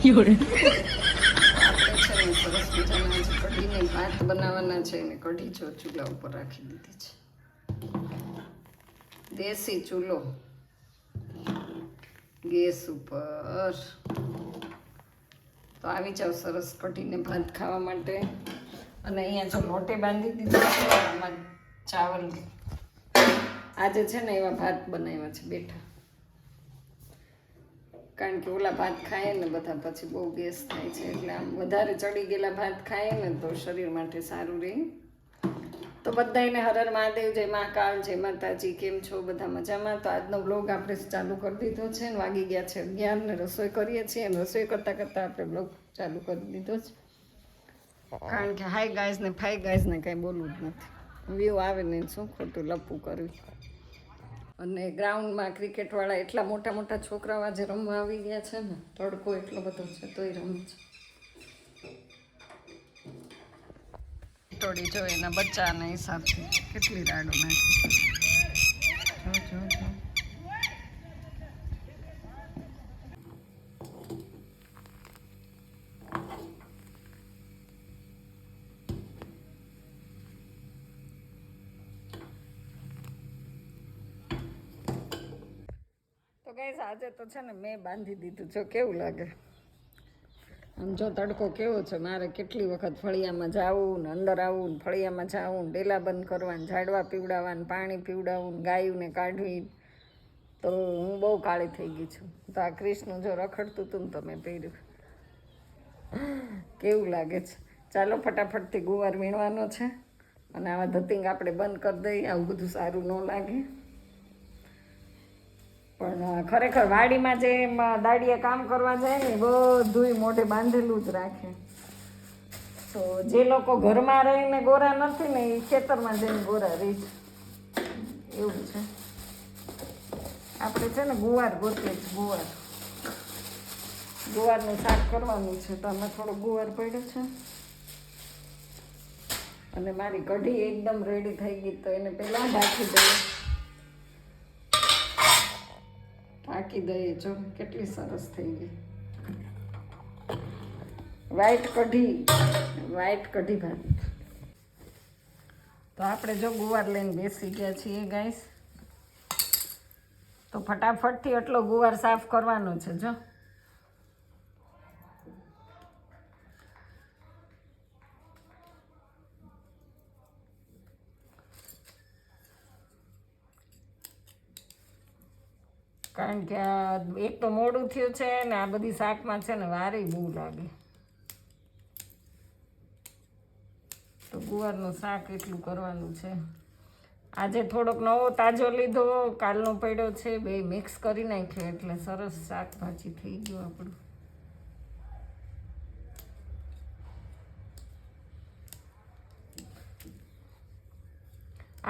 છે ને સરસ મજાના કઢીને ભાત બનાવવાના છે ને કઢી જો ચૂલા ઉપર રાખી દીધી છે. દેશી ચૂલો ગેસ ઉપર. તો આવી જાવ સરસ કઢીને ભાત ખાવા માટે. અને અહીંયા જો લોટે બાંધી દીધો છે. આમાં ચાવલ આજે છે ને એવા ભાત બનાવ્યા છે બેઠા, કારણ કે ઓલા ભાત ખાય ને બધા પછી બહુ ગેસ થાય છે, એટલે આમ વધારે ચડી ગયેલા ભાત ખાય ને તો શરીર માટે સારું રહે. તો બધાને હર હર મહાદેવ, જય મહાકાળ, જય માતાજી. કેમ છો? બધા મજામાં? તો આજનો બ્લોગ આપણે ચાલુ કરી દીધો છે ને વાગી ગયા છે 11 ને રસોઈ કરીએ છીએ અને રસોઈ કરતાં કરતાં આપણે બ્લોગ ચાલુ કરી દીધો છે, કારણ કે હાઈ ગાઈઝ ને ફાઈ ગાઈઝ ને કાંઈ બોલવું જ નથી. વ્યૂ આવે ને શું ખોટું લપવું કરવું. અને ગ્રાઉન્ડમાં ક્રિકેટવાળા એટલા મોટા મોટા છોકરાઓ આજે રમવા આવી ગયા છે ને, તડકો એટલો બધો છે તોય રમે છે. ટોળી જો એના બચ્ચાના હિસાબથી કેટલી રાડો નાખી. જો જો જો તો ગાઈસ આજે તો છે ને મેં બાંધી દીધું. જો કેવું લાગે આમ, જો તડકો કેવો છે. મારે કેટલી વખત ફળિયામાં જાવું ને અંદર આવવું ને ફળિયામાં જાવું ને ડેલા બંધ કરવાનું, ઝાડવા પીવડાવવાનું, પાણી પીવડાવવું, ગાયુંને કાઢવી. તો હું બહુ કાળી થઈ ગઈ છું. તો આ ક્રિષ્નું જો રખડતું હતું ને તો મેં પહેર્યું. કેવું લાગે છે? ચાલો ફટાફટથી ગુવાર વીણવાનો છે અને આવા ધતિંગ આપણે બંધ કરી દઈએ. આવું બધું સારું ન લાગે. પણ ખરેખર વાડીમાં જે દાડીએ કામ કરવા જાય ને બધુંય મોઢે બાંધેલું જ રાખે. તો જે લોકો ઘરમાં રહીને ગોરા નથી ને એ ખેતરમાં જઈને ગોરા રહી છે, એવું છે. આપણે છે ને ગુવાર ગોતીએ છીએ, ગુવારનું શાક કરવાનું છે. તો આમાં થોડો ગુવાર પડ્યો છે અને મારી કઢી એકદમ રેડી થઈ ગઈ. તો એને પહેલાં ઢાંકી દઈએ. જો કેટલી સરસ થઈ ગઈ વ્હાઈટ કઢી ભાત. તો આપણે જો ગુવાર લઈને બેસી ગયા છીએ ગાઈસ. તો ફટાફટથી એટલો ગુવાર સાફ કરવાનો છે. જો કારણ કે એક તો મોડું થયું છે ને આ બધી શાકમાં છે ને વારે બહુ લાગે. તો ગુવારનું શાક એટલું કરવાનું છે. આજે થોડોક નવો તાજો લીધો, કાલનો પડ્યો છે, બે મિક્સ કરી નાખ્યો એટલે સરસ શાકભાજી થઈ ગયું આપણું.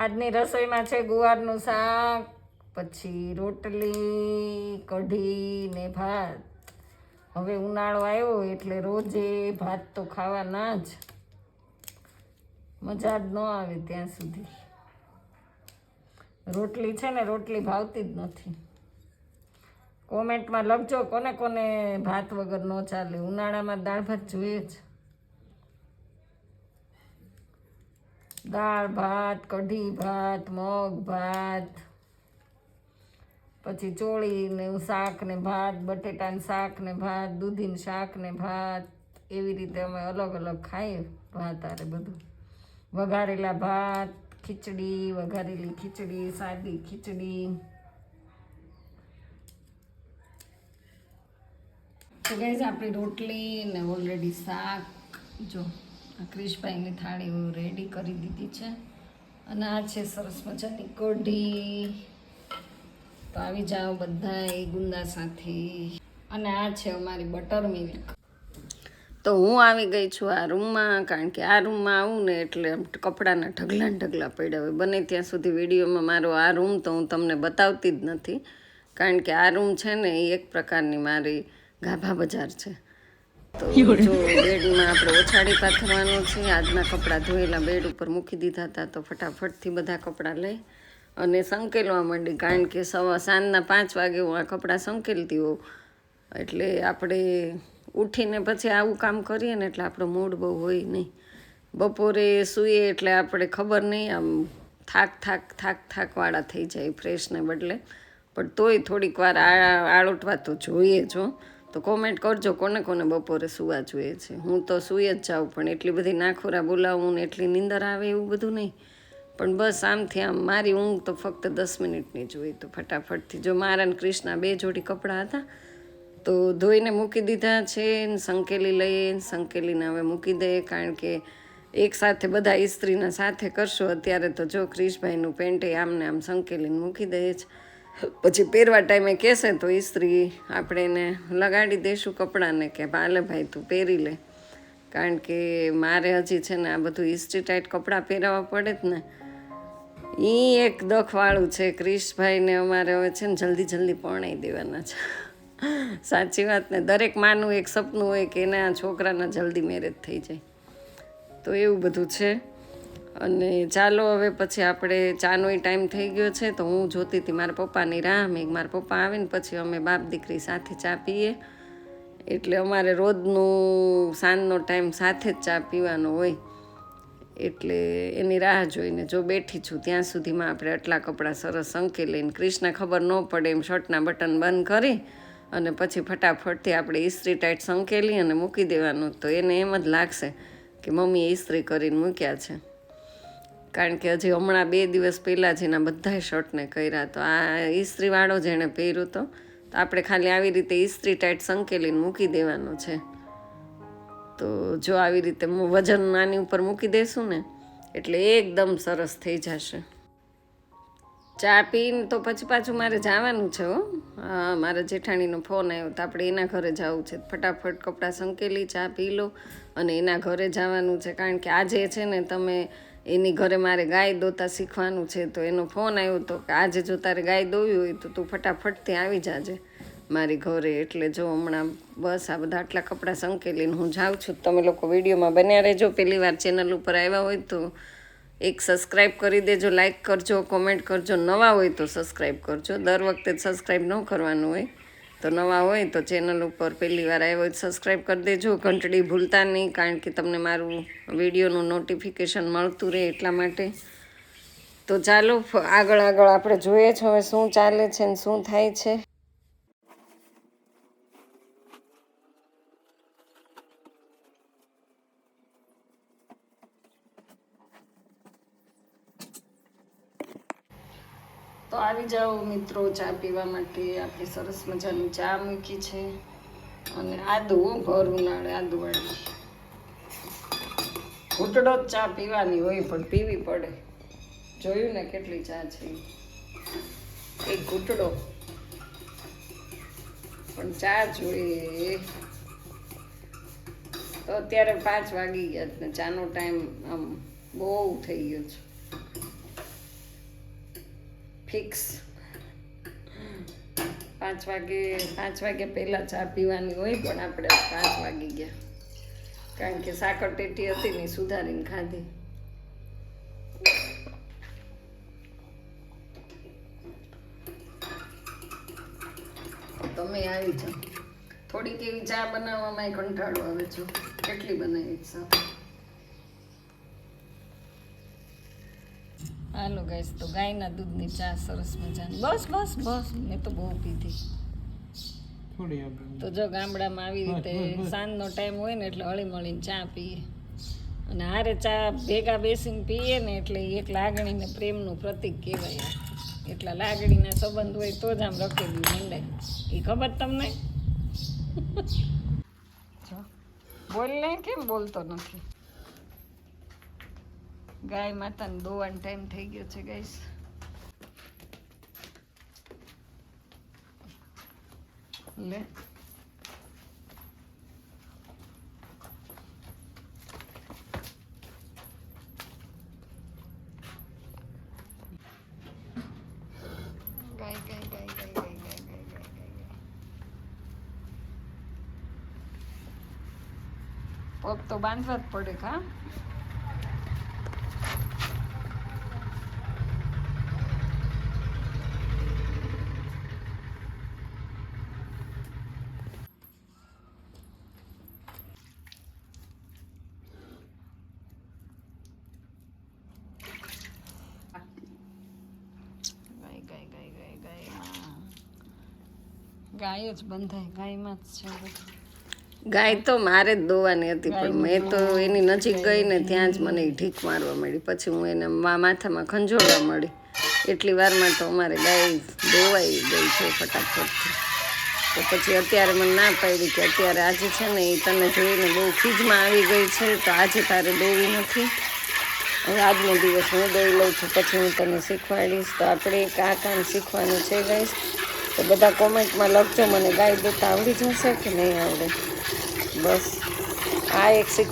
આજની રસોઈમાં છે ગુવારનું શાક, પછી રોટલી, કઢી ને ભાત. હવે ઉનાળો આવ્યો એટલે રોજે ભાત તો ખાવાના જ, મજા જ ન આવે ત્યાં સુધી. રોટલી છે ને રોટલી ભાવતી જ નથી. કોમેન્ટમાં લખજો કોને કોને ભાત વગર ન ચાલે. ઉનાળામાં દાળ ભાત જોઈએ જ. દાળ ભાત, કઢી ભાત, મગ ભાત, પછી ચોળીને શાક ને ભાત, બટેટાનું શાક ને ભાત, દૂધીનું શાક ને ભાત. એવી રીતે અમે અલગ અલગ ખાઈએ ભાત આરે બધું. વઘારેલા ભાત, ખીચડી, વઘારેલી ખીચડી, સાદી ખીચડી. તો ગાઈઝ આપણી રોટલી ને ઓલરેડી શાક જો ક્રિશભાઈની થાળી રેડી કરી દીધી છે. અને આ છે સરસ મજાની કઢી. તો આવી જાઓ બધા એ ગુંદા સાથે. અને આ છે અમારી બટર મિલ્ક. તો હું આવી ગઈ છું આ રૂમમાં, કારણ કે આ રૂમમાં આવું ને એટલે કપડાના ઢગલા પડ્યા હોય. બને ત્યાં સુધી વિડીયોમાં મારો આ રૂમ તો હું તમને બતાવતી જ નથી, કારણ કે આ રૂમ છે ને એ એક પ્રકારની મારી ગાભા બજાર છે. તો જો બેડમાં આપણે ઓછાડી પાથરવાનું છે. આજના કપડાં ધોયેલા બેડ ઉપર મૂકી દીધા હતા, તો ફટાફટથી બધા કપડાં લઈ અને સંકેલવા માંડી, કારણ કે સાંજના 5 વાગે હું આ કપડાં સંકેલતી હોઉં એટલે આપણે ઉઠીને પછી આવું કામ કરીએ ને એટલે આપણો મૂડ બહુ હોય નહીં. બપોરે સૂઈએ એટલે આપણે ખબર નહીં, આમ થાકવાળા થઈ જાય ફ્રેશને બદલે. પણ તોય થોડીક વાર આળોટવા તો જોઈએ જો. તો કોમેન્ટ કરજો કોને કોને બપોરે સૂવા જોઈએ છે. હું તો સૂઈ જ જાઉં, પણ એટલી બધી નાખોરા બોલાવું ને એટલી નીંદર આવે એવું બધું નહીં. પણ બસ આમથી આમ મારી ઊંઘ તો ફક્ત 10 મિનિટની જ હોય. તો ફટાફટથી જો મારા ને ક્રિષ્ના 2 જોડી કપડાં હતા તો ધોઈને મૂકી દીધા છે. સંકેલી લઈએ, સંકેલીને હવે મૂકી દઈએ, કારણ કે એક સાથે બધા ઇસ્ત્રીના સાથે કરશો. અત્યારે તો જો ક્રિશભાઈનું પેન્ટ આમને આમ સંકેલીને મૂકી દઈએ છે. પછી પહેરવા ટાઈમે કહેશે તો ઇસ્ત્રી આપણે એને લગાડી દઈશું કપડાને, કે હાલે ભાઈ તું પહેરી લે. કારણ કે મારે હજી છે ને આ બધું ઇસ્ત્રી ટાઈટ કપડાં પહેરાવવા પડે જ ને. એ એક દખવાળું છે ક્રિશભાઈને. અમારે હવે છે ને જલ્દી પરણાવી દેવાના છે. સાચી વાત ને, દરેક માનું એક સપનું હોય કે એના છોકરાના જલ્દી મેરેજ થઈ જાય. તો એવું બધું છે. અને ચાલો હવે પછી આપણે ચાનો ટાઈમ થઈ ગયો છે. તો હું જોતી હતી મારા પપ્પાની રાહ. મેં મારા પપ્પા આવીને પછી અમે બાપ દીકરી સાથે ચા પીએ. એટલે અમારે રોજનું સાંજનો ટાઈમ સાથે જ ચા પીવાનો હોય. એટલે એની રાહ જોઈને જો બેઠી છું ત્યાં સુધીમાં આપણે આટલા કપડાં સરસ સંકેલીને ક્રિષ્ના ખબર ન પડે એમ શર્ટના બટન બંધ કરી અને પછી ફટાફટથી આપણે ઇસ્ત્રી ટાઈટ સંકેલી અને મૂકી દેવાનું. તો એને એમ જ લાગશે કે મમ્મીએ ઇસ્ત્રી કરીને મૂક્યા છે. કારણ કે હજી હમણાં 2 દિવસ પહેલાં જ એના બધા શર્ટને કર્યા. તો આ ઇસ્ત્રીવાળો જેણે પહેર્યું તો આપણે ખાલી આવી રીતે ઇસ્ત્રી ટાઈટ સંકેલીને મૂકી દેવાનું છે. તો જો આવી રીતે વજન આની ઉપર મૂકી દઈશું ને એટલે એકદમ સરસ થઈ જશે. ચા પીને તો પછી પાછું મારે જવાનું છે. હા, મારા જેઠાણીનો ફોન આવ્યો તો આપણે એના ઘરે જવું છે. ફટાફટ કપડાં સંકેલી ચા પી લો અને એના ઘરે જવાનું છે. કારણ કે આજે છે ને તમે એની ઘરે મારે ગાય દોતા શીખવાનું છે. તો એનો ફોન આવ્યો હતો કે આજે જો તારે ગાય દોવી હોય તો તું ફટાફટથી આવી જાજે મારી ઘરે. એટલે જો હમણાં બસ આ બધા આટલા કપડાં સંકેલીને હું જાઉં છું. તમે લોકો વિડીયોમાં બન્યા રહેજો. પહેલી વાર ચેનલ ઉપર આવ્યા હોય તો એક સબસ્ક્રાઈબ કરી દેજો, લાઈક કરજો, કોમેન્ટ કરજો. નવા હોય તો સબસ્ક્રાઈબ કરજો. દર વખતે સબસ્ક્રાઈબ ન કરવાનું હોય. તો નવા હોય તો ચેનલ ઉપર પહેલી વાર આવ્યો હોય તો સબસ્ક્રાઈબ કરી દેજો. ઘંટડી ભૂલતા નહીં, કારણ કે તમને મારું વિડીયોનું નોટિફિકેશન મળતું રહે એટલા માટે. તો ચાલો આગળ આપણે જોઈએ છે હવે શું ચાલે છે ને શું થાય છે. તો આવી જાઓ મિત્રો ચા પીવા માટે. આપણે સરસ મજાની ચા મૂકી છે અને આદુ ભર ઉનાળે આદુવાળી. ઘૂંટડો જ ચા પીવાની હોય પણ પીવી પડે. જોયું ને કેટલી ચા છે, એક ઘૂંટડો પણ ચા જોઈએ. તો અત્યારે 5 વાગી ગયા ને ચાનો ટાઈમ આમ બહુ થઈ ગયો છે ફિક્સ. 5 વાગે પહેલાં ચા પીવાની હોય પણ આપણે 5 વાગી ગયા. કારણ કે સાકર ટેટી હતી ને સુધારીને ખાધી. તમે આવી જાઓ. થોડીક એવી ચા બનાવવામાં કંટાળો આવે છે. કેટલી બનાવી છે. હાલો ગાઈસ, તો ગાયના દૂધની ચા સરસ મજાની. બસ મેં તો બહુ પીધી. તો જો ગામડામાં આવી રીતે સાંજનો ટાઈમ હોય ને એટલે હળી મળીને ચા પીએ અને હારે ચા ભેગા બેસીને પીએ ને એટલે એક લાગણી ને પ્રેમનું પ્રતીક કહેવાય. એટલા લાગણીના સંબંધ હોય તો જ આમ રખેલું મંડાય. એ ખબર તમને? બોલ ને, કેમ બોલતો નથી? ગાય માતાને દોવાનો ટાઈમ થઈ ગયો છે ગાઈસ. લે ગાય પગ તો બાંધવા જ પડે. કા ગાય જ બંધાય, ગાયમાં જ છે બધું. ગાય તો મારે જ દોવાની હતી, પણ મેં તો એની નજીક ગઈ ને ત્યાં જ મને ઈ ઢીક મારવા મળી. પછી હું એને માથામાં ખંજોળવા મળી. એટલી વારમાં તો અમારે ગાય દોવાઈ ગઈ છે ફટાફટથી. તો પછી અત્યારે મને ના પાડી કે અત્યારે આજે છે ને એ તને જોઈને બહુ ખીજમાં આવી ગઈ છે, તો આજે તારે દોવી નથી. હવે આજનો દિવસ હું દોઈ લઉં છું, પછી હું તને શીખવાડીશ. તો આપણે એક આ કામ શીખવાનું છે ગાઈસ. તો બધા કોમેન્ટમાં લખજો મને ગાય દોતા આવડી જશે કે નહીં આવડે. બસ આ એક શીખ